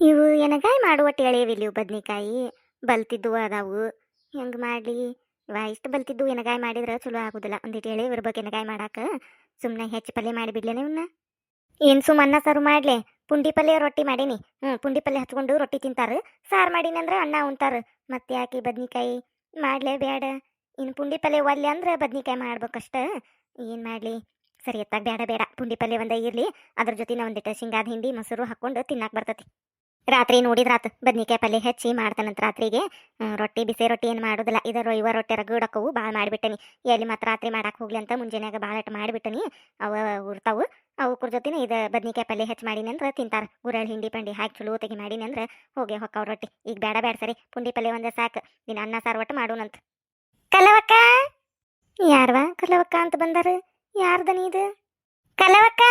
ಇವು ಎನಗಾಯಿ ಮಾಡುವಟ್ಟು ಎಳೆಯವಿಲ್ಲ ಇವು ಬದ್ನಿಕಾಯಿ ಬಲ್ತಿದ್ದು ಅದಾವು. ಹೆಂಗೆ ಮಾಡಲಿ? ಇಷ್ಟು ಬಲ್ತಿದ್ದು ಎನಗಾಯಿ ಮಾಡಿದ್ರೆ ಚಲೋ ಆಗುದಿಲ್ಲ. ಒಂದಿಟ್ಟು ಎಳೆವು ಇರ್ಬೇಕು ಎನಗಾಯಿ ಮಾಡಾಕ. ಸುಮ್ಮನೆ ಹೆಚ್ಚು ಪಲ್ಯ ಮಾಡಿಬಿಡ್ಲೇನೆ ಇವನ್ನ. ಏನು ಸುಮ್ಮ ಅನ್ನ ಸಾರು ಮಾಡ್ಲೆ? ಪುಂಡಿ ಪಲ್ಯ ರೊಟ್ಟಿ ಮಾಡೀನಿ. ಪುಂಡಿ ಪಲ್ಯ ಹಚ್ಕೊಂಡು ರೊಟ್ಟಿ ತಿಂತಾರೆ. ಸಾರು ಮಾಡೀನಿ ಅಂದ್ರೆ ಅನ್ನ ಉಣ್ತಾರೆ. ಮತ್ತೆ ಯಾಕೆ ಬದ್ನಿಕಾಯಿ ಮಾಡ್ಲೇ ಬೇಡ? ಇನ್ನು ಪುಂಡಿ ಪಲ್ಯ ಒಲ್ಲೆ ಅಂದ್ರೆ ಬದ್ನಿಕಾಯಿ ಮಾಡ್ಬೇಕಷ್ಟ. ಏನು ಮಾಡಲಿ? ಸರಿ ಎತ್ತಾಗ ಬೇಡ ಬೇಡ, ಪುಂಡಿ ಪಲ್ಯ ಒಂದೇ ಇರಲಿ. ಅದ್ರ ಜೊತೆ ಒಂದಿಟ್ಟು ಶೇಂಗಾದ ಹಿಂಡಿ ಮೊಸರು ಹಾಕ್ಕೊಂಡು ತಿನ್ನಾಕ ಬರ್ತತಿ. ರಾತ್ರಿ ನೋಡಿದ್ರಾತು ಬದ್ನಿಕಾಯಿ ಪಲ್ಯ ಹೆಚ್ಚಿ ಮಾಡ್ತಾನಂತ ರಾತ್ರಿಗೆ. ರೊಟ್ಟಿ ಬಿಸಿ ರೊಟ್ಟಿ ಏನು ಮಾಡೋದಿಲ್ಲ. ಇದರ ಇವ ರೊಟ್ಟಿ ರಗಡಕ್ಕವು ಭಾಳ ಮಾಡಿಬಿಟ್ಟನಿ. ಎಲ್ಲಿ ಮತ್ತೆ ರಾತ್ರಿ ಮಾಡಕ್ಕೆ ಹೋಗ್ಲಿ ಅಂತ ಮುಂಜಾನೆಯಾಗ ಭಾಳ ಮಾಡಿಬಿಟ್ಟನಿ. ಅವ ಉರ್ತಾವು. ಅವಕ್ರ ಜೊತೆನೇ ಇದು ಬದ್ನಿಕಾಯಿ ಪಲ್ಯ ಹೆಚ್ಚು ಮಾಡೀನಿ ಅಂದ್ರೆ ತಿಂತಾರೆ. ಗುರಳ್ ಹಿಂಡಿ ಪಂಡಿ ಹಾಕಿ ಚಲೋ ತೆಗಿ ಮಾಡೀನಿ ಅಂದ್ರೆ ಹೋಗಿ ಹೊಕ್ಕವ್ ರೊಟ್ಟಿ. ಈಗ ಬೇಡ ಬೇಡ ಸರಿ, ಪುಂಡಿ ಪಲ್ಯ ಒಂದೇ ಸಾಕು. ದಿನ ಅನ್ನ ಸಾರು ಒಟ್ಟು ಮಾಡೋಣಂತ. ಕಲವಕ್ಕ ಯಾರವ ಕಲವಕ್ಕ ಅಂತ ಬಂದಾರ? ಯಾರ್ದನಿ ಇದು? ಕಲವಕ್ಕ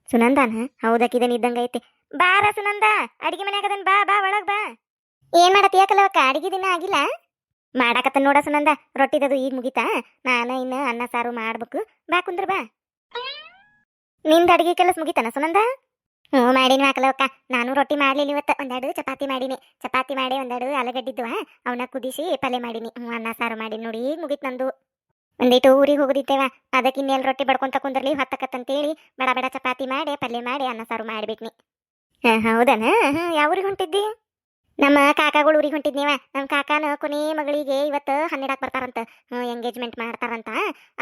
ಸುನಂದಾನ? ಹೌದಾಕಿದನ್ ಇದ್ದಂಗ ಐತಿ. ಬಾರ ಸುನಂದ, ಅಡಿಗೆ ಮನ್ಯಾಗದನ್, ಬಾ ಬಾ ಒಳಗ್ ಬಾ. ಏನ್ ಮಾಡತ್ತೀಯ ಕಲವಕ್ಕ? ಅಡಿಗೆ ದಿನ ಆಗಿಲ್ಲ? ಮಾಡಾಕತ್ತ ನೋಡ ಸುನಂದ. ರೊಟ್ಟಿದದು ಈಗ ಮುಗಿತಾ. ನಾನು ಇನ್ನು ಅನ್ನ ಸಾರು ಮಾಡ್ಬೇಕು. ಬಾ ಕುಂದ್ರ ಬಾ. ನಿಂದ ಅಡಿಗೆ ಕೆಲಸ ಮುಗಿತಾನ ಸುನಂದ? ಹ್ಞೂ ಮಾಡೀನಿ ಕಲವಕ್ಕ. ನಾನು ರೊಟ್ಟಿ ಮಾಡ್ಲಿಲ್ಲ ಇವತ್ತು. ಒಂದೆರಡು ಚಪಾತಿ ಮಾಡೀನಿ. ಚಪಾತಿ ಮಾಡಿ ಒಂದೆರಡು ಆಲೂಗಡ್ಡಿದ್ವ ಅವನ್ನ ಕುದಿಸಿ ಪಲ್ಯ ಮಾಡೀನಿ. ಅನ್ನ ಸಾರು ಮಾಡೀನಿ ನೋಡಿ. ಈಗ ಮುಗಿತ್ ನಂದು. ಒಂದಿಟ್ಟು ಊರಿಗೆ ಹೋಗೋದಿತ್ತೇವ. ಅದಕ್ಕೆ ಇನ್ನೆಲ್ಲಿ ರೊಟ್ಟಿ ಬಡ್ಕೊಂತ ಕುಂದ್ರಲಿ ಹೊತ್ತಕತ್ತಂತೇಳಿ ಬಡ ಬಡ ಚಪಾತಿ ಮಾಡಿ ಪಲ್ಯ ಮಾಡಿ ಅನ್ನ ಸಾರು ಮಾಡಿಬಿಟ್ನಿ. ಹೌದನ? ಯಾವ ಊರಿಗೆ ಹೊಂಟಿದ್ದಿ? ನಮ್ಮ ಕಾಕಾಗಳು ಊರಿಗೆ ಹೊಂಟಿದ್ನೇವ. ನಮ್ಮ ಕಾಕಾನ ಕೊನೆ ಮಗಳಿಗೆ ಇವತ್ತು 12 ಬರ್ತಾರಂತ. ಎಂಗೇಜ್ಮೆಂಟ್ ಮಾಡ್ತಾರಂತ.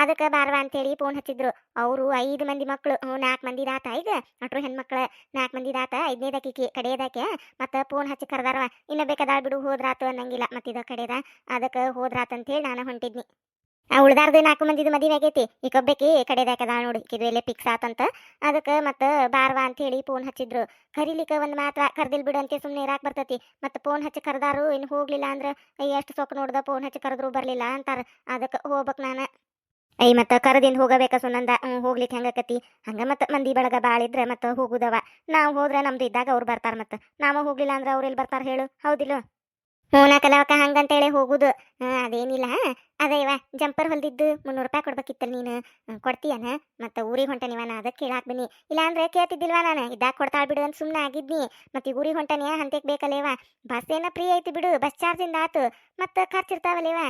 ಅದಕ್ಕೆ ಬಾರವಾ ಅಂತೇಳಿ ಫೋನ್ ಹಚ್ಚಿದ್ರು. ಅವರು 5 ಮಂದಿ ಮಕ್ಕಳು. 4 ಮಂದಿ ದಾತ. ಈಗ ಅಟ್ರು ಹೆಣ್ಮಕ್ಳು 4 ಮಂದಿ ದಾತ. 5ನೇದಾಕಿ ಕಡೆಯದಾಕೆ. ಮತ್ತೆ ಫೋನ್ ಹಚ್ಚಿ ಕರೆದಾರವ. ಇನ್ನು ಬೇಕಾದ ಬಿಡು ಹೋದ್ರಾತು ಅನ್ನಂಗಿಲ್ಲ. ಮತ್ತಿದ ಕಡೆದ ಅದಕ್ಕೆ ಹೋದ್ರಾತಂತೇಳಿ ನಾನು ಹೊಂಟಿದ್ನಿ. ಉಳ್ದಾರ್ದು 4 ಮಂದಿದು ಮದುವೆ ಆಗೈತಿ. ಈಗ ಒಬ್ಬಾಕಿ ಕಡೆದಾಕದ ನೋಡಿ. ಇದು ಎಲ್ಲೇ ಫಿಕ್ಸ್ ಆತಂತ. ಅದಕ್ಕೆ ಮತ್ತೆ ಬಾರ್ವಾ ಅಂತ ಹೇಳಿ ಫೋನ್ ಹಚ್ಚಿದ್ರು. ಕರೀಲಿಕ್ಕೆ ಒಂದು ಮಾತ್ರ ಕರ್ದಿಲ್ ಬಿಡು ಅಂತ ಸುಮ್ಮನೆ ಇರಾಕ್ ಬರ್ತತಿ. ಮತ್ತೆ ಫೋನ್ ಹಚ್ಚಿ ಕರೆದಾರು ಇನ್ನು ಹೋಗ್ಲಿಲ್ಲ ಅಂದ್ರೆ ಎಷ್ಟು ಸೊಕ್ಕ ನೋಡ್ದ ಫೋನ್ ಹಚ್ಚಿ ಕರೆದ್ರು ಬರ್ಲಿಲ್ಲ ಅಂತಾರ. ಅದಕ್ಕೆ ಹೋಗ್ಬೇಕು ನಾನು. ಮತ್ತೆ ಕರದಿಂದ ಹೋಗಬೇಕಾ ಸುನಂದ? ಹೋಗ್ಲಿಕ್ಕೆ ಹೆಂಗಕತಿ ಹಂಗ. ಮತ್ತೆ ಮಂದಿ ಬಳಗ ಬಾಳಿದ್ರೆ ಮತ್ತೆ ಹೋಗುದವ. ನಾವು ಹೋದ್ರೆ ನಮ್ದು ಇದ್ದಾಗ ಅವ್ರು ಬರ್ತಾರ. ಮತ್ತೆ ನಾವು ಹೋಗ್ಲಿಲ್ಲ ಅಂದ್ರೆ ಅವ್ರು ಎಲ್ಲಿ ಬರ್ತಾರ ಹೇಳು? ಹೌದಿಲ್ಲ? ಹ್ಞೂ ಕಲವಕ್ಕ, ಹಂಗಂತೇಳಿ ಹೋಗುದು. ಅದೇನಿಲ್ಲ. ಅದೇ ಇವ ಜಂಪರ್ ಹೊಲ್ದಿದ್ದು 300 ರೂಪಾಯಿ ಕೊಡ್ಬೇಕಿತ್ತಲ್ಲ ನೀನು. ಕೊಡ್ತೀಯನ? ಮತ್ತೆ ಊರಿಗೆ ಹೊಂಟನಿವ. ನಾ ಅದಕ್ಕೆ ಕೇಳಾಕ್ ಬನ್ನಿ. ಇಲ್ಲಾಂದ್ರೆ ಕೇಳ್ತಿದ್ದಿಲ್ವಾ ನಾನು? ಇದ್ದಾಗ ಕೊಡ್ತಾಳ ಬಿಡು ಅಂತ ಸುಮ್ಮನೆ ಆಗಿದ್ನಿ. ಮತ್ತೆ ಈಗ ಊರಿಗೆ ಹೊಂಟನಿಯ ಹಂತಕ್ಕೆ ಬೇಕಲ್ಲೇವ? ಬಸ್ ಏನೋ ಫ್ರೀ ಐತಿ ಬಿಡು. ಬಸ್ ಚಾರ್ಜಿಂದ ಆತು. ಮತ್ತೆ ಖರ್ಚಿರ್ತಾವಲ್ಲೇವ?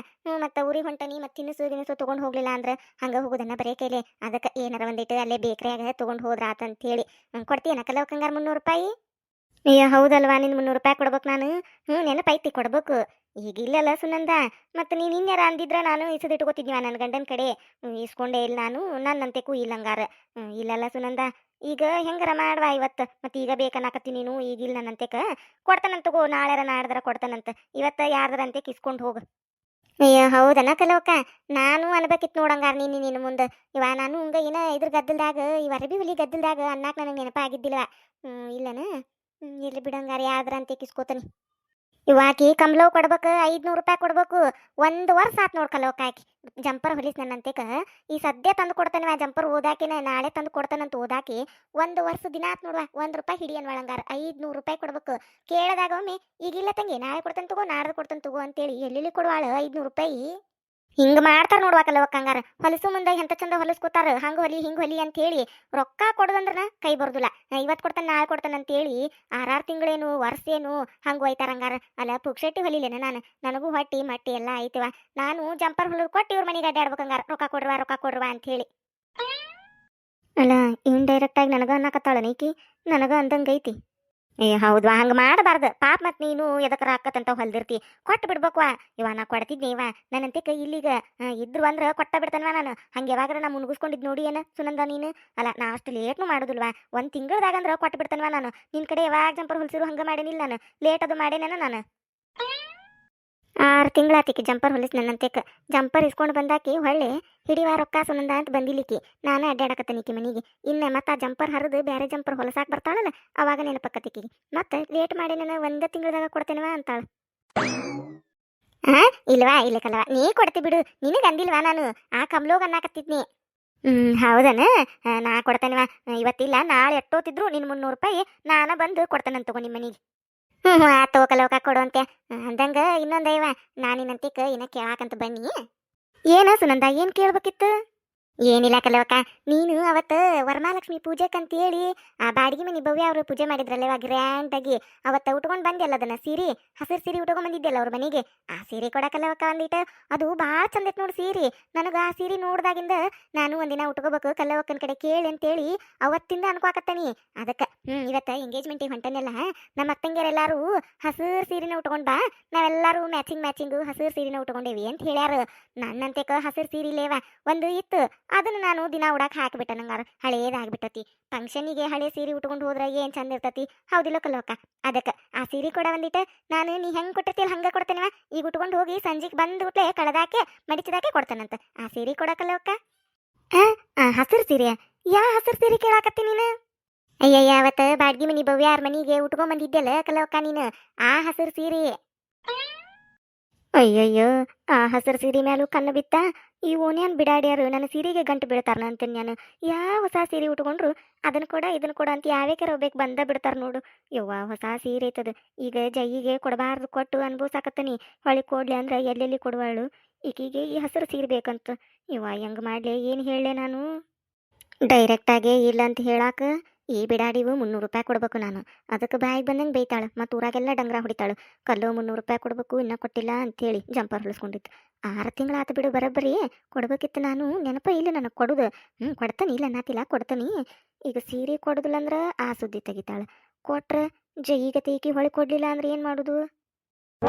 ಮತ್ತೆ ಊರಿಗೆ ಹೊಂಟನಿ. ಮತ್ತೆ ತಿನಿಸು ತೊಗೊಂಡು ಹೋಗ್ಲಿಲ್ಲ ಅಂದ್ರೆ ಹಂಗೆ ಹೋಗೋದನ್ನ ಬರೀ ಕೈಲಿ. ಅದಕ್ಕೆ ಏನಾರ ಒಂದಿಟ್ಟು ಅಲ್ಲೇ ಬೇಕ್ರಿಯಾಗ ತೊಗೊಂಡು ಹೋದ್ರ ಆತಂತೇಳಿ. ಕೊಡ್ತೀಯನ ಕಲವಕ್ಕಂಗಾರ 300 ರೂಪಾಯಿ? ಅಯ್ಯ ಹೌದಲ್ವಾ, ನಿನ್ 300 ರೂಪಾಯಿ ಕೊಡ್ಬೇಕು ನಾನು. ನೆನಪೈತಿ ಕೊಡ್ಬೇಕು. ಈಗ ಇಲ್ಲಲ್ಲ ಸುನಂದ. ಮತ್ತೆ ನೀನು ಇನ್ಯಾರ ಅಂದಿದ್ರ ನಾನು ಇಸದಿಟ್ಕೋತಿದ್ವ ನನ್ನ ಗಂಡನ ಕಡೆ. ಇಸ್ಕೊಂಡೇ ಇಲ್ಲ ನಾನು. ನನ್ನಂತೆಗೂ ಇಲ್ಲಂಗಾರ. ಇಲ್ಲಲ್ಲ ಸುನಂದ. ಈಗ ಹೆಂಗಾರ ಮಾಡ್ವಾ ಇವತ್ತು. ಮತ್ತೆ ಈಗ ಬೇಕನ್ನಾಕತ್ತಿ ನೀನು. ಈಗಿಲ್ಲ ನನ್ನಂತೆಕ. ಕೊಡ್ತಾನಂತಗೋ. ನಾಳೆರ ನಾಡ್ದರ ಕೊಡ್ತಾನಂತ. ಇವತ್ತು ಯಾರ್ದರ ಅಂತೆಕ್ ಇಸ್ಕೊಂಡು ಹೋಗು. ಅಯ್ಯ ಹೌದನ ಕಲವಕ್ಕ? ನಾನು ಅನ್ಬೇಕಿತ್ತು ನೋಡಂಗಾರ ನೀನು ಮುಂದೆ. ನಾನು ಹಂಗ ಏನ ಇದ್ರ ಗದ್ದಲ್ದಾಗ ಇವ ಅರಬಿ ಹುಲಿ ಗದ್ದಲ್ದಾಗ ಅನ್ನಾಕ ನನಗೆ ನೆನಪ ಆಗಿದ್ದಿಲ್ವ. ಇಲ್ಲನ. ಇಲ್ಲಿ ಬಿಡಂಗಾರ ಯಾವ್ದ್ರ ಅಂತ ಕಿಸ್ಕೋತಾನೆ. ಇವಾಕಿ ಕಂಬ್ಳವ್ ಕೊಡ್ಬೇಕು. 500 ರೂಪಾಯಿ ಕೊಡ್ಬೇಕು. 1 ವರ್ಷ ಆತ್ ನೋಡ್ ಕಲವಕ್ಕ. ಹಾಕಿ ಜಂಪರ್ ಹೊಲಿಸ್ ನನ್ನಂತೆಕ. ಈ ಸದ್ಯ ತಂದು ಕೊಡ್ತಾನೆ ಜಂಪರ್. ಓದಾಕಿನ ನಾಳೆ ತಂದು ಕೊಡ್ತಾನಂತ. ಓದಾಕಿ 1 ವರ್ಷ ದಿನ ಆತ್ ನೋಡ್ವಾ. 1 ರೂಪಾಯಿ ಹಿಡಿಯನ್ ಒಳಂಗಾರ 500 ರೂಪಾಯಿ ಕೊಡ್ಬೇಕು. ಕೇಳದಾಗ ಒಮ್ಮೆ ಈಗಿಲ್ಲ ತಂಗಿ ನಾಳೆ ಕೊಡ್ತಾನೆ ತಗೋ, ನಾಡ್ದು ಕೊಡ್ತಾನೆ ತಗೋ ಅಂತೇಳಿ ಎಲ್ಲೆಲ್ಲಿ ಕೊಡುವಾಳ 500 ರೂಪಾಯಿ. ಹಿಂಗ ಮಾಡ್ತಾರ ನೋಡ್ವಾ ಕಲವಕ್ಕ. ಹಂಗಾರ ಹೊಲಸು ಮುಂದೆ ಎಂತ ಚಂದ ಹೊಲಸ್ಕೋತಾರ. ಹಂಗ ಹೊಲಿ ಹಿಂಗ ಹೊಲಿ ಅಂತ ಹೇಳಿ ರೊಕ್ಕ ಕೊಡೋದಂದ್ರ ಕೈ ಬರ್ದುಲ್ಲ. ಇವತ್ತು ಕೊಡ್ತಾನೆ ನಾಳೆ ಕೊಡ್ತಾನೆ ಅಂತೇಳಿ 6 ತಿಂಗಳೇನು ವರ್ಷ ಏನು ಹಂಗ ಒಯ್ತಾರ. ಹಂಗಾರ ಅಲ್ಲ ಪುಕ್ಷೆಟ್ಟಿ ಹೊಲಿಲೇನ ನಾನು? ನನಗೂ ಹೊಟ್ಟಿ ಮಟ್ಟಿ ಎಲ್ಲ ಐತಿವ. ನಾನು ಜಂಪರ್ ಹೊಲದ್ ಕೊಟ್ಟು ಇವ್ರ ಮನೆಗೆ ಅಡ್ಡಾಡ್ಬೇಕು. ಹಂಗಾರ ರೊಕ್ಕ ಕೊಡ್ರವಾ ಅಂತ ಹೇಳಿ. ಅಲ್ಲ ಇನ್ ಡೈರೆಕ್ಟ್ ಆಗಿ ನನಗ ಅನ್ನಕತ್ತಾಳ ನೀಕಿ. ನನಗ ಅಂದಂಗೈತಿ. ಹೌದ್ವಾ, ಹಂಗೆ ಮಾಡಬಾರ್ದು ಪಾಪ. ಮತ್ತೆ ನೀನು ಎದಕ್ಕೆ ರಾಕತ್ತಂತ ಹೊಲ್ದಿರ್ತಿ. ಕೊಟ್ಟು ಬಿಡ್ಬೇಕ್ವಾ. ನಾ ಕೊಡ್ತಿದ್ನೇವ ನನ್ನಂತೆ ಕೈ ಇಲ್ಲಿಗ ಇದ್ರು ಅಂದ್ರೆ ಕೊಟ್ಟ ಬಿಡ್ತಾನವ ನಾನು. ಹಂಗೆ ಯಾವಾಗಾರ ನಾ ಮುನ್ಗಿಸ್ಕೊಂಡಿದ್ದು ನೋಡಿ ಏನ ಸುನಂದ ನೀನು? ಅಲ್ಲ ನಾ ಅಷ್ಟು ಲೇಟ್ನು ಮಾಡೋದಿಲ್ವಾ. 1 ತಿಂಗಳದಾಗಂದ್ರೆ ಕೊಟ್ಟು ಬಿಡ್ತಾನವ ನಾನು. ನಿನ್ನ ಕಡೆ ಯಾವಾಗ ಜಂಪರ್ ಹೊಲ್ಸಿರು ಹಂಗೆ ಮಾಡೇನಿಲ್ಲ ನಾನು. ಲೇಟ್ ಅದು ಮಾಡೇನೇನ ನಾನು? 6 ತಿಂಗಳಾತಿಕೆ ಜಂಪರ್ ಹೊಲಿಸ್ ನನ್ನಂತೆಕ. ಜಂಪರ್ ಇಸ್ಕೊಂಡು ಬಂದಾಕಿ ಹೊಳ್ಳಿ ಹಿಡಿವಾ ರೊಕ್ಕ ಸುನಂದ ಅಂತ ಬಂದಿಲಿಕ್ಕಿ. ನಾನೇ ಅಡ್ಡಾಡಕತ್ತನಿಕ್ಕಿ ಮನೆಗೆ. ಇನ್ನು ಮತ್ತೆ ಆ ಜಂಪರ್ ಹರಿದು ಬೇರೆ ಜಂಪರ್ ಹೊಲಸಾಕ್ ಬರ್ತಾಳಲ್ಲ ಅವಾಗ ನೆನಪಕ್ಕತ್ತಿಕ್ಕಿಗೆ. ಮತ್ತೆ ಲೇಟ್ ಮಾಡಿ ನಾನು 1 ತಿಂಗಳದಾಗ ಕೊಡ್ತೇನವ ಅಂತಾಳ. ಇಲ್ವಾ ಇಲ್ಲ ಕಲವ, ನೀ ಕೊಡ್ತಿ ಬಿಡು. ನಿನಗೆ ಅಂದಿಲ್ವಾ ನಾನು? ಆ ಕಮ್ಲೋಗ ಅನ್ನಕತ್ತಿದ್ನಿ. ಹೌದನ? ನಾ ಕೊಡ್ತೇನವ. ಇವತ್ತಿಲ್ಲ ನಾಳೆ ಎಟ್ಟೋತಿದ್ರು ನಿನ್ನ 300 ರೂಪಾಯಿ ನಾನ ಬಂದು ಕೊಡ್ತೇನಂತ ತಗೋ ನಿಮ್ಮ ಮನೆಗೆ. ಆತೋ ಕಲವಕ್ಕ ಕೊಡುವಂತೆ. ಅಂದಂಗ ಇನ್ನೊಂದೈವ ನಾನಿನಂತಿಕ ಏನ ಕೇಳಾಕಂತ ಬನ್ನಿ. ಏನ ಸುನಂದ? ಏನ್ ಕೇಳ್ಬೇಕಿತ್ತು? ಏನಿಲ್ಲ ಕಲವಕ್ಕ, ನೀನು ಅವತ್ತು ವರಮಹಾಲಕ್ಷ್ಮಿ ಪೂಜೆಕಂತೇಳಿ ಆ ಬಾಡಿಗೆ ಮನಿ ಭವ್ಯ ಅವರು ಪೂಜೆ ಮಾಡಿದ್ರಲ್ಲ ಗ್ರ್ಯಾಂಡ್ ಆಗಿ. ಅವತ್ತ ಉಟ್ಕೊಂಡ್ ಬಂದೆಲ್ಲ ಅದನ್ನ ಸೀರೆ, ಹಸಿರು ಸೀರೆ ಉಟ್ಕೊಂಡ್ ಬಂದಿದ್ದೆಲ್ಲ ಅವ್ರ ಮನೆಗೆ. ಆ ಸೀರೆ ಕೊಡಕಲ್ಲವಕ್ಕ ಒಂದಿಟ, ಅದು ಭಾಳ ಚಂದ ಐತ್ ನೋಡಿ ಸೀರೆ. ನನಗ ಆ ಸೀರೆ ನೋಡ್ದಾಗಿಂದ ನಾನು ಒಂದಿನ ಉಟ್ಕೋಬೇಕು ಕಲ್ಲವಕ್ಕನ ಕಡೆ ಕೇಳಿ ಅಂತೇಳಿ ಅವತ್ತಿಂದ ಅನ್ಕೋಕತ್ತಾನಿ. ಅದಕ್ಕೆ ಇವತ್ತ ಎಂಗೇಜ್ಮೆಂಟಿಗೆ ಹೊಂಟನೆಲ್ಲ ನಮ್ಮ ಅಕ್ಕಂಗೆರೆಲ್ಲಾರು ಹಸಿರು ಸೀರೆನ ಉಟ್ಕೊಂಡ್ ಬಾ, ನಾವೆಲ್ಲರೂ ಮ್ಯಾಚಿಂಗು ಹಸಿರು ಸೀರೆನ ಉಟ್ಕೊಂಡೇವಿ ಅಂತ ಹೇಳ್ಯಾರ. ನನ್ನಂತೆಕ ಹಸಿರು ಸೀರೆ ಇಲ್ಲೇವ ಒಂದು ಇತ್ತು, ಅದನ್ನ ನಾನು ದಿನ ಉಡಾಕ್ ಹಾಕಿಬಿಟ್ಟೆ. ನಂಗಾರ ಹಳೇದಾಗ್ಬಿಟ್ಟತಿ. ಫಂಕ್ಷನಿಗೆ ಹಳೆ ಸೀರೆ ಉಟ್ಕೊಂಡು ಹೋದ್ರೆ ಏನ್ ಚಂದ ಇರ್ತತಿ, ಹೌದಿಲ್ಲ ಕಲ್ಲವಕ್ಕ? ಅದಕ್ಕೆ ಆ ಸೀರೆ ಕೊಡ ಒಂದಿಟ, ನಾನು ನೀ ಹೆಂಗ್ ಕೊಟ್ಟಿರ್ತೀಯಲ್ಲ ಹಂಗ ಕೊಡ್ತೇನೆ. ಈಗ ಉಟ್ಕೊಂಡು ಹೋಗಿ ಸಂಜೆಗೆ ಬಂದ್ಬಿಟ್ಲೆ ಕಳೆದಾಕೆ ಮಡಿಚಿದಾಕೆ ಕೊಡ್ತೇನಂತ. ಆ ಸೀರೆ ಕೊಡಕಲ್ಲವಕ್ಕ. ಹಸಿರು ಸೀರೆ? ಯಾ ಹಸಿರು ಸೀರೆ ಕೇಳಾಕತ್ತಿ ನೀನು? ಅಯ್ಯಯ್ಯ, ಅವತ್ತ ಬಾಡ್ಗಿ ಮನಿ ಭವ್ಯಾರ ಮನಿಗೆ ಉಟ್ಕೊಂಡ್ ಬಂದಿದ್ದೆಲ್ಲ ಕಲ್ಲವಕ್ಕ ನೀನು, ಆ ಹಸಿರು ಸೀರೆ. ಅಯ್ಯಯ್ಯೋ, ಆ ಹಸಿರು ಸೀರೆ ಮ್ಯಾಲೂ ಕಣ್ಣು ಬಿತ್ತ. ಈ ಓನ್ಯಾನ್ ಬಿಡಾಡ್ಯಾರು ನನ್ನ ಸೀರೆಗೆ ಗಂಟು ಬೀಳ್ತಾರ ಅಂತೀನಿ ನಾನು. ಯಾವ ಹೊಸ ಸೀರೆ ಉಟ್ಕೊಂಡ್ರು ಅದನ್ನ ಕೊಡ ಇದನ್ನ ಕೊಡ ಅಂತ ಯಾವ್ಯಾಕೆ ಹೋಗ್ಬೇಕು ಬಂದ ಬಿಡ್ತಾರ ನೋಡು. ಯವ್ವ, ಹೊಸ ಸೀರೆ ಐತದ, ಈಗ ಜೈಯಿಗೆ ಕೊಡಬಾರ್ದು, ಕೊಟ್ಟು ಅನ್ಭವ್ಸಾಕತ್ತನಿ. ಹೊಳಿ ಕೊಡ್ಲಿ ಅಂದ್ರೆ ಎಲ್ಲೆಲ್ಲಿ ಕೊಡುವಳು. ಈಗೀಗೆ ಈ ಹಸಿರು ಸೀರೆ ಬೇಕಂತ. ಯವ್ವ, ಹೆಂಗ್ ಮಾಡ್ಲಿ, ಏನು ಹೇಳಲೆ ನಾನು? ಡೈರೆಕ್ಟಾಗೆ ಇಲ್ಲ ಅಂತ ಹೇಳಾಕ ಈ ಬಿಡಾಡಿವು 300 ರೂಪಾಯಿ ಕೊಡ್ಬೇಕು ನಾನು. ಅದಕ್ಕೆ ಬಾಯಿಗೆ ಬಂದಂಗೆ ಬೈತಾಳೆ, ಮತ್ತು ಊರಾಗೆಲ್ಲ ಡಂಗ್ರ ಹೊಡಿತಾಳು. ಕಲ್ಲು 300 ರೂಪಾಯಿ ಕೊಡ್ಬೇಕು, ಇನ್ನೂ ಕೊಟ್ಟಿಲ್ಲ ಅಂತೇಳಿ ಜಂಪರ್ ಹೊಲಿಸ್ಕೊಂಡಿತ್ತು. 6 ತಿಂಗಳು ಆತು ಬಿಡು, ಬರೋಬ್ಬರಿ ಕೊಡ್ಬೇಕಿತ್ತು ನಾನು. ನೆನಪ ಇಲ್ಲ ನನಗೆ ಕೊಡುದು. ಕೊಡ್ತಾನೆ, ಇಲ್ಲ ನಾತಿಲ್ಲ, ಕೊಡ್ತಾನೆ. ಈಗ ಸೀರೆ ಕೊಡುದಿಲ್ಲ ಅಂದ್ರೆ ಆ ಸುದ್ದಿ ತೆಗಿತಾಳೆ. ಕೊಟ್ರೆ ಜೈಗತೆ ಈಕಿ ಹೊಳಿ ಕೊಡ್ಲಿಲ್ಲ ಅಂದ್ರೆ ಏನು ಮಾಡೋದು?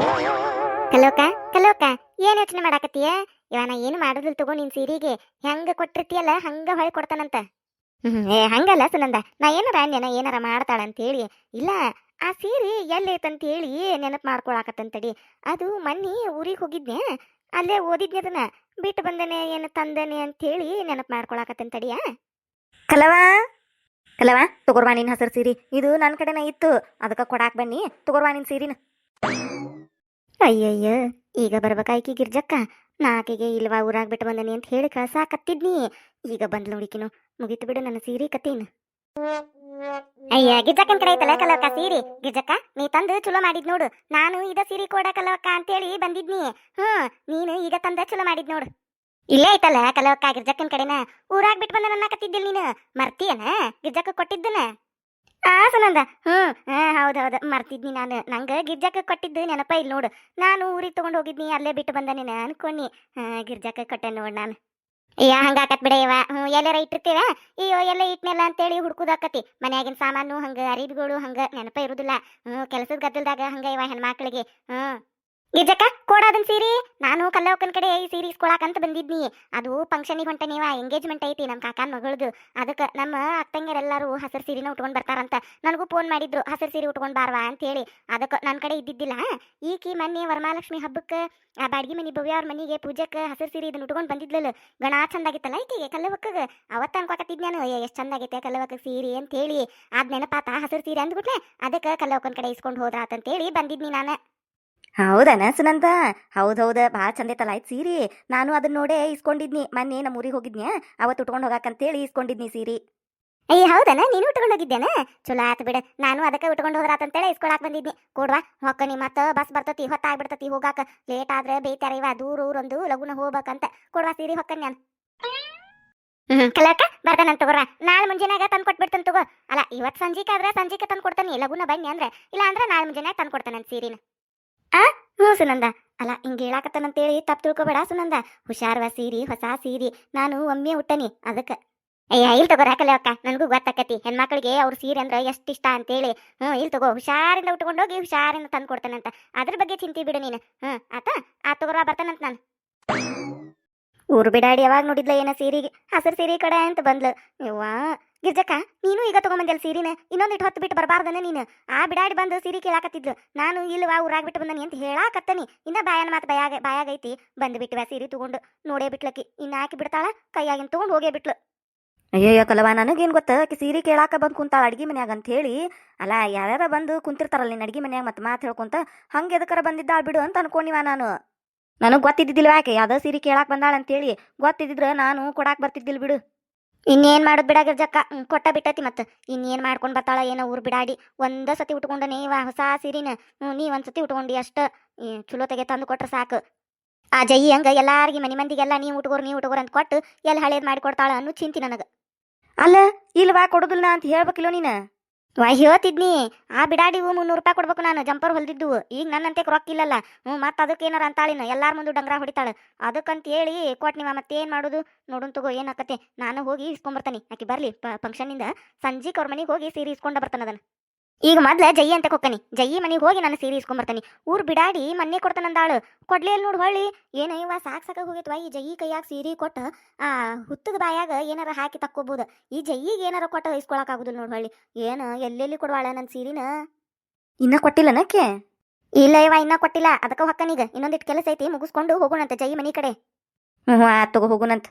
ಕಲೋಕ ಕಲೋಕ, ಏನು ಯೋಚನೆ ಮಾಡಾಕತ್ತೀಯ? ಇವನ ಏನು ಮಾಡೋದಿಲ್ಲ ತಗೋ, ನಿನ್ ಸೀರೆಗೆ ಹೆಂಗ ಕೊಟ್ಟಿರ್ತೀಯಲ್ಲ ಹಂಗ ಹೊಳಿ ಕೊಡ್ತಾನಂತ. ಹಂಗಲ್ಲ ಸುನಂದ, ನಾ ಏನಾರ ಅನ್ಯನ ಏನಾರ ಮಾಡ್ತಾಳ ಅಂತೇಳಿ. ಇಲ್ಲ, ಆ ಸೀರೆ ಎಲ್ಲೈತಂತೇಳಿ ನೆನಪು ಮಾಡ್ಕೊಳಕತ್ತಂತಡಿ. ಅದು ಮನ್ನಿ ಊರಿಗೆ ಹೋಗಿದ್ನೆ, ಅಲ್ಲೇ ಓದಿದ್ನೆ, ಅದನ್ನ ಬಿಟ್ಟು ಬಂದನೆ ಏನು ತಂದನೆ ಅಂತೇಳಿ ನೆನಪು ಮಾಡ್ಕೊಳಕತ್ತಂತಡಿಯ. ಕಲವಾ ಕಲವಾ, ತಗೋರ್ವಾ ನಿನ್ ಹಸಿರು ಸೀರೆ. ಇದು ನನ್ನ ಕಡೆನ ಇತ್ತು, ಅದಕ್ಕೆ ಕೊಡಾಕ್ ಬನ್ನಿ. ತಗೋರ್ವಾ ನಿನ್ ಸೀರಿನ. ಅಯ್ಯಯ್ಯ, ಈಗ ಬರ್ಬೇಕಾಯ್ಕಿ ಗಿರ್ಜಕ್ಕ. ನಾಕಿಗೆ ಇಲ್ವಾ ಊರಾಗ ಬಿಟ್ಟು ಬಂದನಿ ಅಂತ ಹೇಳಿ ಕಳ್ಸಾಕತ್ತಿದ್ನಿ. ಈಗ ಬಂದ್ಲು ನೋಡಿಕಿನು, ಮುಗೀತು ಬಿಡು ನನ್ನ ಸೀರೆ ಕತೀನ್. ಅಯ್ಯ, ಗಿರ್ಜಕ್ಕನ ಕಡೆ ಐತಲ್ಲ ಕಲವಕ್ಕ ಸೀರೆ. ಗಿರ್ಜಕ್ಕ, ನೀ ತಂದು ಚಲೋ ಮಾಡಿದ್ ನೋಡು. ನಾನು ಇದ ಸೀರೆ ಕೊಡ ಕಲವಕ್ಕ ಅಂತೇಳಿ ಬಂದಿದ್ನಿ. ನೀನು ಈಗ ತಂದ ಚಲೋ ಮಾಡಿದ್ ನೋಡು. ಇಲ್ಲೇ ಐತಲ್ಲ ಕಲವಕ್ಕ ಗಿರ್ಜಕ್ಕನ ಕಡೆನ. ಊರಾಗ ಬಿಟ್ಟು ಬಂದ ನನ್ನ ಕತ್ತಿದ್ದಿಲ್ ನೀನು, ಮರ್ತಿಯನ? ಗಿರ್ಜಕ್ಕ ಕೊಟ್ಟಿದ್ದನ. ಸುನಂದ, ಹೌದೌದು, ಮರ್ತಿದ್ನಿ ನಾನು. ನಂಗೆ ಗಿರ್ಜಕ್ಕ ಕೊಟ್ಟಿದ್ದು ನೆನಪ ಇಲ್ಲಿ ನೋಡು. ನಾನು ಊರಿಗೆ ತಗೊಂಡು ಹೋಗಿದ್ನಿ, ಅಲ್ಲೇ ಬಿಟ್ಟು ಬಂದನೇನ ಅನ್ಕೊನಿ. ಗಿರ್ಜಕ್ಕ ಕೊಟ್ಟೆ ನೋಡು ನಾನು. ಅಯ್ಯ, ಹಂಗಾಕತ್ ಬಿಡ ಇವ. ಎಲ್ಲಾರ ಇಟ್ಟಿರ್ತೀವ, ಅಯ್ಯೋ ಎಲ್ಲ ಇಟ್ನೆಲ್ಲ ಅಂತೇಳಿ ಹುಡ್ಕುದಾಕತಿ. ಮನ್ಯಾಗಿನ ಸಾಮಾನು ಹಂಗ, ಅರಿವಿಗಳು ಹಂಗ ನೆನಪ ಇರುದಿಲ್ಲ. ಕೆಲಸದ ಗದ್ದಲ್ದಾಗ ಹಂಗ ಇವ ಹೆಣ್ಮಕ್ಳಿಗೆ. ಗಿರ್ಜಕ್ಕ, ಕೊಡೋದನ್ ಸೀರಿ. ನಾನು ಕಲ್ಲವಕ್ಕನ ಕಡೆ ಈ ಸೀರೆ ಇಸ್ಕೊಳಕಂತ ಬಂದಿದ್ನಿ. ಅದು ಫಂಕ್ಷನಿಗೆ ಹೊಂಟ ನೀವ, ಎಂಗೇಜ್ಮೆಂಟ್ ಐತಿ ನಮ್ಮ ಕಾಕನ ಮಗಳದು. ಅದಕ್ಕೆ ನಮ್ಮ ಅಕ್ಕಂಗೆರೆಲ್ಲರೂ ಹಸಿರು ಸೀರೆನ ಉಟ್ಕೊಂಡು ಬರ್ತಾರಂತ. ನನಗೂ ಫೋನ್ ಮಾಡಿದ್ರು, ಹಸಿರು ಸೀರೆ ಉಟ್ಕೊಂಡು ಬಾರ್ವಾ ಅಂತೇಳಿ. ಅದಕ್ಕೆ ನನ್ನ ಕಡೆ ಇದ್ದಿದ್ದಿಲ್ಲ. ಈಕಿ ಮೊನ್ನೆ ವರಮಹಾಲಕ್ಷ್ಮಿ ಹಬ್ಬಕ್ಕೆ ಆ ಬಾಡ್ಗಿ ಮನಿ ಭವ್ಯ ಅವ್ರ ಮನಿಗೆ ಪೂಜೆಕ್ಕೆ ಹಸಿರು ಸೀರೆ ಇದನ್ನ ಉಟ್ಕೊಂಡು ಬಂದಿದ್ಲಲ್ಲ, ಗಣಾ ಚಂದಾಗಿತ್ತಲ್ಲ ಈಕಿಗೆ ಕಲ್ಲವಕ್ಕಗ. ಅವತ್ತ ಅನ್ಕೋಕತ್ತಿದ್ ನಾನು, ಎಷ್ಟು ಚಂದಾಗೈತೆ ಕಲ್ಲವಕ್ಕ ಸೀರೆ ಅಂತೇಳಿ. ಅದ್ ನೆನಪಾತ ಹಸಿರು ಸೀರೆ ಅಂದ್ಬಿಟ್ಲೆ, ಅದಕ್ಕೆ ಕಲ್ಲವಕ್ಕನ ಕಡೆ ಇಸ್ಕೊಂಡು ಹೋದ್ರಾತಂತೇಳಿ ಬಂದಿದ್ನಿ ನಾನು. ಹೌದನ ಸುನಂದ? ಹೌದೌದ, ಭಾಳ ಚಂದ ಐತಲ್ಲ ಆಯ್ತು ಸೀರೆ. ನಾನು ಅದನ್ನ ನೋಡೇ ಇಸ್ಕೊಂಡಿದ್ನಿ. ಮೊನ್ನೆ ನಮ್ಮ ಊರಿಗೆ ಹೋಗಿದ್ನ್ಯಾ, ಅವತ್ತು ಉಟ್ಕೊಂಡು ಹೋಗಾಕಂತೇಳಿ ಇಸ್ಕೊಂಡಿದ್ನಿ ಸೀರೆ. ಅಯ್ಯ, ಹೌದನ? ನೀನು ಉಟ್ಕೊಂಡು ಹೋಗಿದ್ದೇನ? ಚಲೋ ಆತು ಬಿಡ. ನಾನು ಅದಕ್ಕೆ ಉಟ್ಕೊಂಡು ಹೋದ್ರಾತಂತೇಳಿ ಇಸ್ಕೊಳಕ್ ಬಂದಿದ್ನಿ. ಕೊಡ್ವಾ ಹೊಕ್ಕನಿ, ಮತ್ತೆ ಬಸ್ ಬರ್ತತಿ, ಹೊತ್ತಾಗ್ಬಿಡ್ತತಿ ಹೋಗಾಕ. ಲೇಟ್ ಆದ್ರೆ ಬೇಯ್ತಾರ ಇವ, ದೂರ ಊರೊಂದು ಲಗುನ ಹೋಗ್ಬೇಕಂತ. ಕೊಡ್ವಾ ಸೀರೆ ಹೊಕ್ಕನ್ ನಾನು. ಕಲಕ ಬರ್ತಾನಂತ ತಗೋರ್ವಾ. ನಾಳೆ ಮುಂಜಾನಾಗ ತಂದು ಕೊಟ್ಬಿಡ್ತಾನೆ ತಗೋ. ಅಲ್ಲ, ಇವತ್ತು ಸಂಜೆಕಾದ್ರೆ ಸಂಜೆಗೆ ತಂದು ಕೊಡ್ತಾನೆ, ಲಗುನ ಬನ್ನಿ ಅಂದ್ರೆ. ಇಲ್ಲ ಅಂದ್ರೆ ನಾಳೆ ಮುಂಜಾನಾಗ ತಂದು ಕೊಡ್ತಾನಂತ ಸೀರೆನ. ಸುನಂದ, ಅಲ್ಲ ಹಿಂಗೆ ಹೇಳಾಕತ್ತನಂತೇಳಿ ತಪ್ಪು ತಿಳ್ಕೊಬೇಡ ಸುನಂದ. ಹುಷಾರ್ವ ಸೀರಿ, ಹೊಸ ಸೀರಿ. ನಾನು ಒಮ್ಮೆ ಹುಟ್ಟನಿ ಅದಕ್ಕೆ. ಅಯ್ಯ, ಇಲ್ಲಿ ತಗೋ ರಾಕಲ್ಲವಕ್ಕ, ನನಗೂ ಗೊತ್ತಾಕತಿ ಹೆಣ್ಮಕ್ಳಿಗೆ ಅವ್ರ ಸೀರೆ ಅಂದ್ರೆ ಎಷ್ಟು ಇಷ್ಟ ಅಂತೇಳಿ. ಇಲ್ಲಿ ತಗೋ, ಹುಷಾರಿಂದ ಉಟ್ಕೊಂಡೋಗಿ ಹುಷಾರಿಂದ ತಂದು ಕೊಡ್ತಾನಂತ. ಅದ್ರ ಬಗ್ಗೆ ಚಿಂತೆ ಬಿಡು ನೀನು. ಆತ ಆ ತಗೋರ್ವಾ, ಬರ್ತಾನಂತ ನಾನು. ಊರು ಬಿಡಾಡಿ ಯಾವಾಗ ನೋಡಿದ್ಲ ಏನ ಸೀರೆಗೆ ಹಸಿರು ಸೀರೆ ಕಡೆ ಅಂತ ಬಂದ್ಲು. ಯವ್ವಾ ಗಿರ್ಜಕ್ಕ, ನೀನು ಈಗ ತಗೊಂಬಂದಿಲ್ಲ ಸೀರಿನ. ಇನ್ನೊಂದಿಟ್ಟು ಹೊತ್ತು ಬಿಟ್ಟು ಬರಬಾರ್ದನ ನೀನು. ಆ ಬಿಡಾಡಿ ಬಂದು ಸೀರೆ ಕೇಳಾಕತ್ತಿದ್ಲು. ನಾನು ಇಲ್ವಾ ಊರಾಗ ಬಿಟ್ಟು ಬಂದನಿ ಅಂತ ಹೇಳಾಕತ್ತನಿ. ಇನ್ನ ಬಾಯನ ಮಾತು ಬಾಯಾಗೈತಿ. ಬಂದು ಬಿಟ್ಟಿವ ಸೀರೆ ತಗೊಂಡು. ನೋಡೇ ಬಿಟ್ಲಕ್ಕಿ, ಇನ್ನು ಹಾಕಿ ಬಿಡ್ತಾಳ, ಕೈಯಾಗಿನ ತಗೊಂಡು ಹೋಗೇ ಬಿಟ್ಲು. ಅಯ್ಯಯ್ಯ ಕಲವ, ನನಗೇನು ಗೊತ್ತ, ಆಕಿ ಸೀರೆ ಕೇಳಾಕ ಬಂದು ಕುಂತಾಳ ಅಡ್ಗೆ ಮನ್ಯಾಗ ಅಂತ ಹೇಳಿ. ಅಲ್ಲ, ಯಾರ್ಯಾರ ಬಂದು ಕುಂತಿರ್ತಾರಲ್ಲ ನೀನು ಅಡ್ಗೆ ಮನ್ಯಾಗ, ಮತ್ತೆ ಮಾತು ಹೇಳ್ಕೊಂತ ಹಂಗೆ ಎದಕ್ಕರ ಬಂದಿದ್ದಾಳ ಬಿಡು ಅಂತ ಅನ್ಕೊಂಡಿವ ನಾನು. ನನಗೆ ಗೊತ್ತಿದ್ದಿಲ್ಲ ಯಾಕೆ ಯಾವ್ದೋ ಸೀರೆ ಕೇಳಾಕ್ ಬಂದಾಳ ಅಂತೇಳಿ. ಗೊತ್ತಿದ್ದಿದ್ರೆ ನಾನು ಕೊಡಾಕ್ ಬರ್ತಿದ್ದಿಲ್ಲ ಬಿಡು. ಇನ್ನೇನು ಮಾಡೋದು ಬಿಡ ಗಿರ್ಜಕ್ಕ, ಕೊಟ್ಟ ಬಿಟ್ಟತಿ. ಮತ್ತೆ ಇನ್ನೇನು ಮಾಡ್ಕೊಂಡು ಬರ್ತಾಳ ಏನೋ ಊರು ಬಿಡಾಡಿ. ಒಂದ ಸತಿ ಉಟ್ಕೊಂಡ ನೀವ ಹೊಸ ಸೀರಿನ. ನೀ ಒಂದ್ಸತಿ ಉಟ್ಕೊಂಡಿ ಅಷ್ಟ. ಚಲೋ ತೆಗೆ ತಂದು ಕೊಟ್ರೆ ಸಾಕು. ಆ ಜಯಿ ಹಂಗ ಎಲ್ಲಾರ್ಗಿ ಮನಿ ಮಂದಿಗೆಲ್ಲ ನೀ ಊಟಗೋರ್ ಅಂತ ಕೊಟ್ಟು ಎಲ್ಲ ಹಳೇದ್ ಮಾಡಿ ಕೊಡ್ತಾಳ ಅನ್ನೋ ಚಿಂತಿ ನನಗ. ಅಲ್ಲ ಇಲ್ವಾ ಕೊಡುದಿಲ್ಲ ಅಂತ ಹೇಳ್ಬೇಕಿಲ್ಲೋ ನೀನು. ಹೇಳ್ತಿದ್ನಿ ಆ ಬಿಡಾಡಿವು 300 ರೂಪಾಯಿ ಕೊಡ್ಬೇಕು ನಾನು ಜಂಪರ್ ಹೊಲ್ದಿದ್ದು. ಈಗ ನನ್ನಂತೆ ರೊಕ್ಕ ಇಲ್ಲಲ್ಲ. ಮತ್ತೆ ಅದಕ್ಕೆ ಏನಾರ ಅಂತಾಳಿನ ಎಲ್ಲಾರ ಮುಂದೆ ಡಂಗ್ರ ಹೊಡಿತಾಳ. ಅದಕ್ಕಂತ ಹೇಳಿ ಕೊಟ್ ನೀವ ಮತ್ತೇನ್ ಮಾಡುದು ನೋಡುನ್ ತಗೋ ಏನಾಕತೆ. ನಾನು ಹೋಗಿ ಇಸ್ಕೊಂಬರ್ತಾನಿ. ಆಕಿ ಬರ್ಲಿ ಫಂಕ್ಷನಿಂದ ಸಂಜೀಕ್ ಅವ್ರ ಮನೆಗೆ ಹೋಗಿ ಸೀರೆ ಇಸ್ಕೊಂಡ ಬರ್ತಾನ ಅದನ್ನ. ಈಗ ಮೊದ್ಲ ಜಯಿ ಅಂತ ಕೊಕ್ಕನಿ ಜಯಿ ಮನೆಗೆ ಹೋಗಿ ನಾನು ಸೀರೆ ಇಸ್ಕೊಂಬರ್ತಾನಿ. ಊರ್ ಬಿಡಾಡಿ ಮನ್ನೆ ಕೊಡ್ತಾನಂದಾಳು. ಕೊಡ್ಲಿ ಅಲ್ಲಿ ನೋಡ್ ಹೊಳ್ಳಿ ಏನ ಇವ ಸಾಕಾಗಿ ಹೋಗೈತ್ವಾ ಈ ಜಯಿ ಕೈಯಾಗ ಸೀರೆ ಕೊಟ್ಟ ಆ ಹುತ್ತದ ಬಾಯಾಗ ಏನಾರ ಹಾಕಿ ತಕ್ಕೋಬಹುದು. ಈ ಜಯಿಗೆ ಏನಾರ ಕೊಟ್ಟ ಇಸ್ಕೊಳಕ್ ಆಗುದಿಲ್ಲ ನೋಡ್ ಹೊಳ್ಳಿ. ಏನು ಎಲ್ಲೆಲ್ಲಿ ಕೊಡುವಾಳ ನನ್ನ ಸೀರಿನ. ಇನ್ನ ಕೊಟ್ಟಿಲ್ಲನಕ್ಕೆ? ಇಲ್ಲ ಇವ ಇನ್ನ ಕೊಟ್ಟಿಲ್ಲ. ಅದಕ್ಕ ಹೊಕ್ಕನೀಗ ಇನ್ನೊಂದಿಟ್ಟು ಕೆಲಸ ಐತಿ ಮುಗಿಸ್ಕೊಂಡು ಹೋಗೋಣಂತ ಜಯಿ ಮನಿ ಕಡೆ. ಹ್ಞೂ ಆತ್ ತಗೋ ಹೋಗುನಂತ.